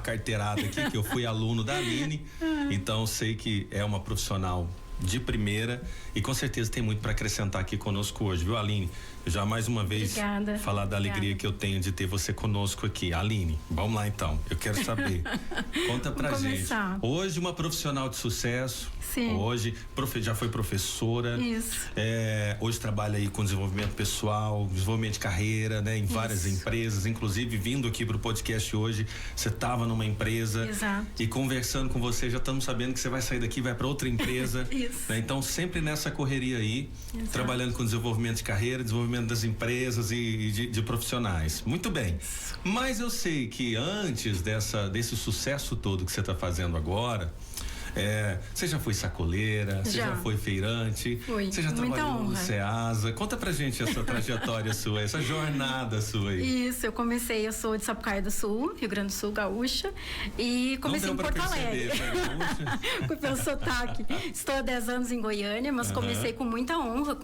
carteirada aqui, que eu fui aluno da Aline, então sei que é uma profissional de primeira e com certeza tem muito para acrescentar aqui conosco hoje, viu, Aline? Já mais uma vez Obrigada. falar da alegria que eu tenho de ter você conosco aqui. Aline, vamos lá então, eu quero saber, conta pra gente. Hoje uma profissional de sucesso. Sim. Hoje já foi professora. Isso. Hoje trabalha aí com desenvolvimento pessoal, desenvolvimento de carreira, né? Em várias empresas, inclusive vindo aqui pro podcast hoje, você tava numa empresa. Exato. E conversando com você, já estamos sabendo que você vai sair daqui, vai para outra empresa. Isso. Né? Então sempre nessa correria aí, Exato. trabalhando com desenvolvimento de carreira, desenvolvimento das empresas e de profissionais. Muito bem. Mas eu sei que antes desse sucesso todo que você está fazendo agora, você já foi sacoleira, você já foi feirante, você já trabalhou no Ceasa. Conta pra gente essa trajetória sua, essa jornada sua aí. Isso, eu sou de Sapucaia do Sul, Rio Grande do Sul, gaúcha, e comecei em Porto Alegre. Com o meu sotaque. Estou há 10 anos em Goiânia, mas comecei com muita honra.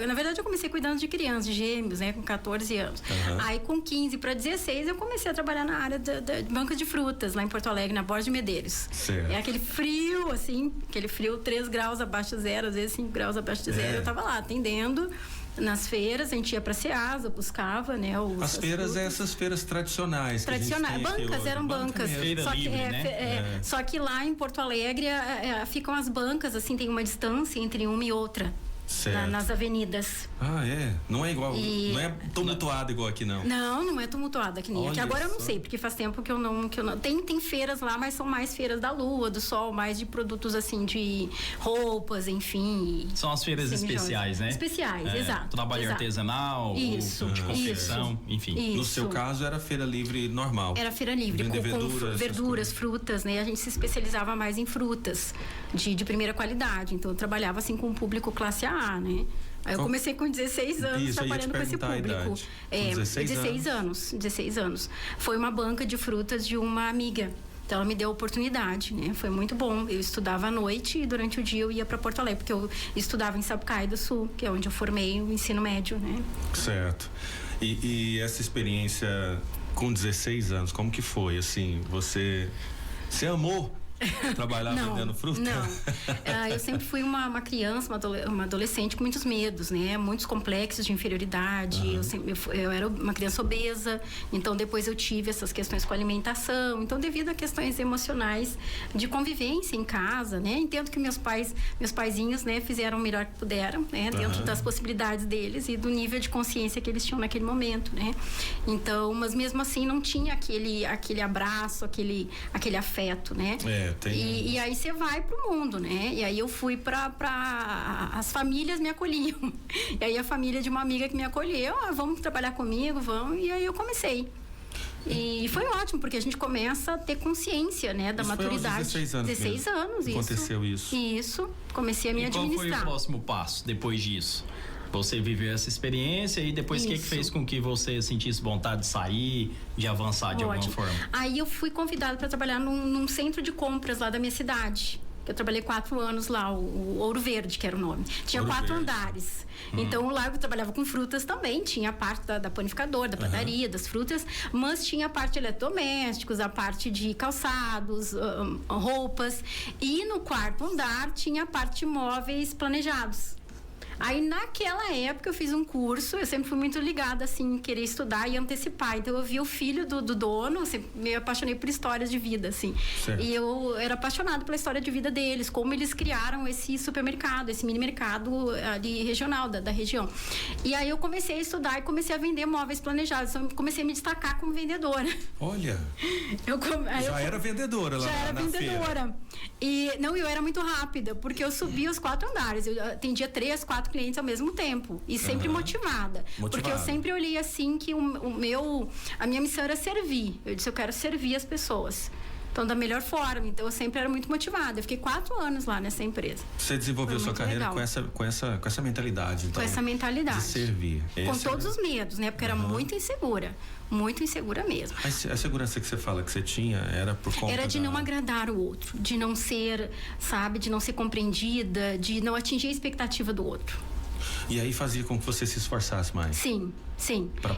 Na verdade, eu comecei cuidando de crianças, de gêmeos, né, com 14 anos. Aí, com 15 para 16, eu comecei a trabalhar na área de banca de frutas, lá em Porto Alegre, na Borges de Medeiros. Certo. É aquele frio, assim, aquele frio 3 graus abaixo de zero, às vezes 5 graus abaixo de zero. Eu tava lá atendendo nas feiras, a gente ia pra Ceasa, buscava, né? As feiras, essas feiras tradicionais. Bancas, eram bancas. Feira livre, né? Só que lá em Porto Alegre ficam as bancas, assim, tem uma distância entre uma e outra. Nas avenidas. Não é igual, não é tumultuado igual aqui, não. Não é tumultuado aqui nem aqui. Agora eu não sei, porque faz tempo que eu não tem feiras lá, mas são mais feiras da lua, do sol, mais de produtos assim, de roupas, enfim. São as feiras especiais, né? Especiais, exato. Trabalho artesanal, de confecção, enfim. Isso. No seu caso era feira livre normal. Era feira livre, com verduras, frutas, né? A gente se especializava mais em frutas de primeira qualidade. Então eu trabalhava assim com o público classe A, né? Aí eu comecei com 16 anos trabalhando com esse público. 16 anos. Foi uma banca de frutas de uma amiga. Então ela me deu a oportunidade, né? Foi muito bom. Eu estudava à noite e durante o dia eu ia para Porto Alegre, porque eu estudava em Sapucaia do Sul, que é onde eu formei o ensino médio, né? Certo. E essa experiência com 16 anos, como que foi? Assim, você amou trabalhar vendendo fruta? Não. Eu sempre fui uma criança, uma adolescente com muitos medos, né? Muitos complexos de inferioridade. Eu era uma criança obesa, então depois eu tive essas questões com alimentação. Então, devido a questões emocionais de convivência em casa, né? Entendo que meus paizinhos, né, fizeram o melhor que puderam, né? Dentro das possibilidades deles e do nível de consciência que eles tinham naquele momento, né? Então, mas mesmo assim não tinha aquele abraço, aquele afeto, né? E aí você vai pro mundo, né? E aí eu fui as famílias me acolhiam. E aí a família de uma amiga que me acolheu, vamos trabalhar comigo, vamos. E aí eu comecei. E foi ótimo, porque a gente começa a ter consciência, né, da maturidade. 16 anos. 16 anos, isso. Aconteceu isso. Isso. Comecei a me administrar. Qual foi o próximo passo depois disso? Você viveu essa experiência e depois o que fez com que você sentisse vontade de sair, de avançar de alguma forma? Aí eu fui convidada para trabalhar num centro de compras lá da minha cidade. Eu trabalhei 4 anos lá, o Ouro Verde, que era o nome. Tinha 4 andares. Então lá eu trabalhava com frutas também. Tinha a parte da panificadora, da padaria, das frutas, mas tinha a parte de eletrodomésticos, a parte de calçados, roupas. E no 4º andar tinha a parte de móveis planejados. Aí, naquela época, eu fiz um curso, eu sempre fui muito ligada, assim, em querer estudar e antecipar. Então, eu vi o filho do dono, me apaixonei por histórias de vida, assim. Certo. E eu era apaixonada pela história de vida deles, como eles criaram esse supermercado, esse mini mercado ali regional, da região. E aí, eu comecei a estudar e comecei a vender móveis planejados. Então, eu comecei a me destacar como vendedora. Olha! Era vendedora lá na feira. Já era vendedora. E, não, eu era muito rápida, porque eu subia os 4 andares. Eu atendia 3, 4 clientes ao mesmo tempo. E sempre motivada. Porque eu sempre olhei assim que a minha missão era servir. Eu disse, eu quero servir as pessoas. Então, da melhor forma. Então, eu sempre era muito motivada. Eu fiquei 4 anos lá nessa empresa. Você desenvolveu sua carreira com essa mentalidade, então. Com essa mentalidade. De servir. Com todos os medos, né? Porque era muito insegura. Muito insegura mesmo. A segurança que você fala que você tinha era por conta Era de não agradar o outro, de não ser, sabe, de não ser compreendida, de não atingir a expectativa do outro. E aí fazia com que você se esforçasse mais? Sim.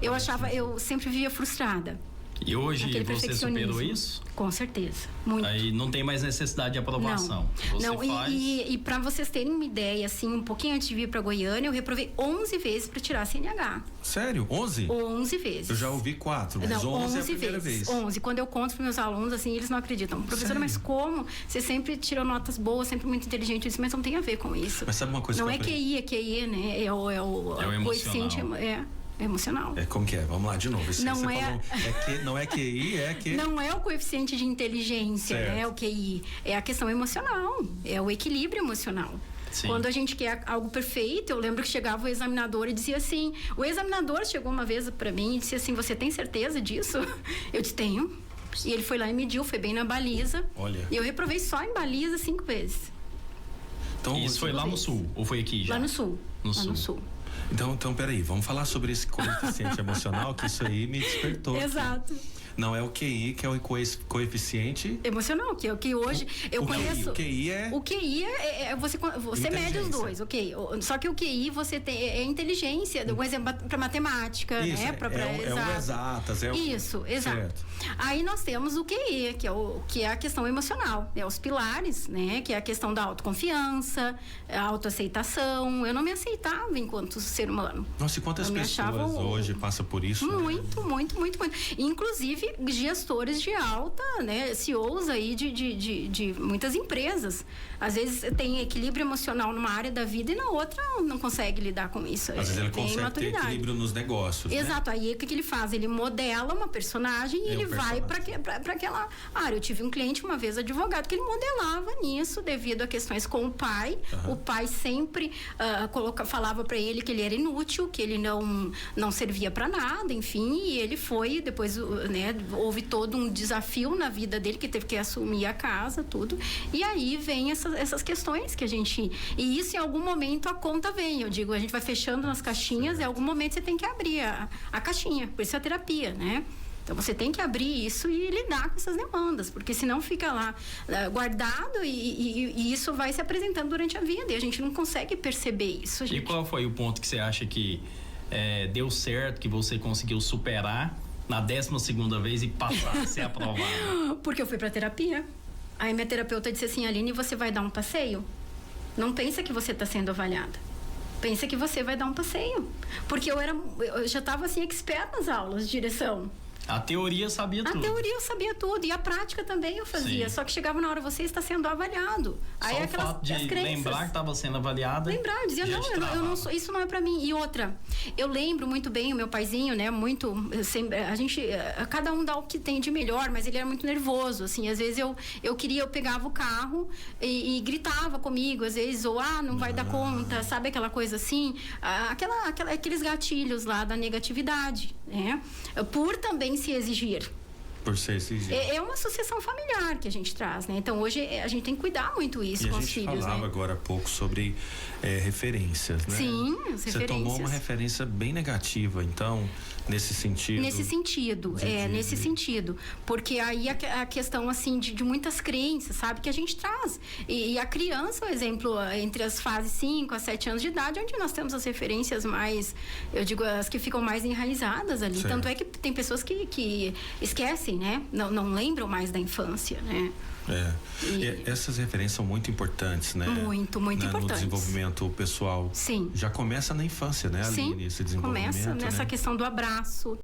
Eu sempre vivia frustrada. E hoje aquele você perfeccionismo. superou isso? Com certeza, muito. Aí não tem mais necessidade de aprovação. Não, Você faz... e para vocês terem uma ideia, assim, um pouquinho antes de vir para Goiânia, eu reprovei 11 vezes para tirar a CNH. Sério? 11? 11 vezes. Eu já ouvi 4, mas não, 11 é a primeira vez. 11. Quando eu conto para meus alunos, assim, eles não acreditam. Professora, mas como? Você sempre tirou notas boas, sempre muito inteligente, isso, mas não tem a ver com isso. Mas sabe uma coisa não que é QI, é QI, né? É o coeficiente emocional. É como que é? Vamos lá de novo. Não você é... falou, não é QI, é que... Não é o coeficiente de inteligência, né? O QI. É a questão emocional, é o equilíbrio emocional. Sim. Quando a gente quer algo perfeito, eu lembro que chegava o examinador e dizia assim, o examinador chegou uma vez para mim e disse assim, você tem certeza disso? Eu disse, tenho. E ele foi lá e mediu, foi bem na baliza. Olha. E eu reprovei só em baliza 5 vezes. Então, isso foi lá no sul ou foi aqui já? Lá no sul. No sul. Então, peraí, vamos falar sobre esse coeficiente emocional, que isso aí me despertou. Exato. Não é o QI, que é o coeficiente emocional, que é o que hoje eu conheço. O QI é você mede os dois, ok. Só que o QI você tem é inteligência, um exemplo para matemática, isso, né? É o exatas, Isso, exato. Certo. Aí nós temos o QI, que é a questão emocional, os pilares, né? Que é a questão da autoconfiança, a autoaceitação. Eu não me aceitava enquanto ser humano. Nossa, e quantas pessoas hoje passam por isso? Muito, muito. Inclusive gestores de alta, né, CEOs aí de muitas empresas. Às vezes tem equilíbrio emocional numa área da vida e na outra não consegue lidar com isso. Às vezes ele consegue ter equilíbrio nos negócios. Exato. Né? Aí o que ele faz? Ele modela uma personagem e ele vai para aquela área. Eu tive um cliente uma vez, advogado, que ele modelava nisso devido a questões com o pai. O pai sempre falava para ele que ele era inútil, que ele não servia para nada, enfim, e ele foi depois, né, houve todo um desafio na vida dele, que teve que assumir a casa, tudo. E aí vem essas questões que a gente... E isso, em algum momento, a conta vem. Eu digo, a gente vai fechando nas caixinhas, em algum momento você tem que abrir a caixinha. Por isso é a terapia, né? Então, você tem que abrir isso e lidar com essas demandas, porque senão fica lá guardado e isso vai se apresentando durante a vida e a gente não consegue perceber isso. E qual foi o ponto que você acha que deu certo, que você conseguiu superar na 12ª vez e passar a ser aprovado? Porque eu fui pra terapia. Aí minha terapeuta disse assim, Aline, você vai dar um passeio? Não pensa que você está sendo avaliada. Pensa que você vai dar um passeio. Porque eu já estava assim, expert nas aulas de direção. A teoria sabia tudo. A teoria eu sabia tudo. E a prática também eu fazia. Sim. Só que chegava na hora, você está sendo avaliado. Aí só o fato de lembrar que estava sendo avaliada. Lembrar, dizia, eu não sou, isso não é para mim. E outra, eu lembro muito bem o meu paizinho, né? Cada um dá o que tem de melhor, mas ele era muito nervoso, assim. Às vezes eu pegava o carro e gritava comigo, às vezes, ou não vai dar conta, sabe aquela coisa assim? Aqueles gatilhos lá da negatividade, né? Por também se exigir. Por ser exigido. É uma associação familiar que a gente traz, né? Então, hoje a gente tem que cuidar muito isso com os filhos, né? A gente falava agora há pouco sobre referências, né? Sim, as referências. Você tomou uma referência bem negativa, então, nesse sentido? Nesse sentido. Porque aí a questão, assim, de muitas crenças, sabe? Que a gente traz. E a criança, por exemplo, entre as fases 5 a 7 anos de idade, onde nós temos as referências mais, eu digo, as que ficam mais enraizadas ali. Certo. Tanto é que tem pessoas que esquecem, né? Não lembram mais da infância, né? E essas referências são muito importantes, né? Muito importantes. No desenvolvimento pessoal. Sim. Já começa na infância, né, Aline? Sim, esse desenvolvimento, começa nessa né? questão do abraço.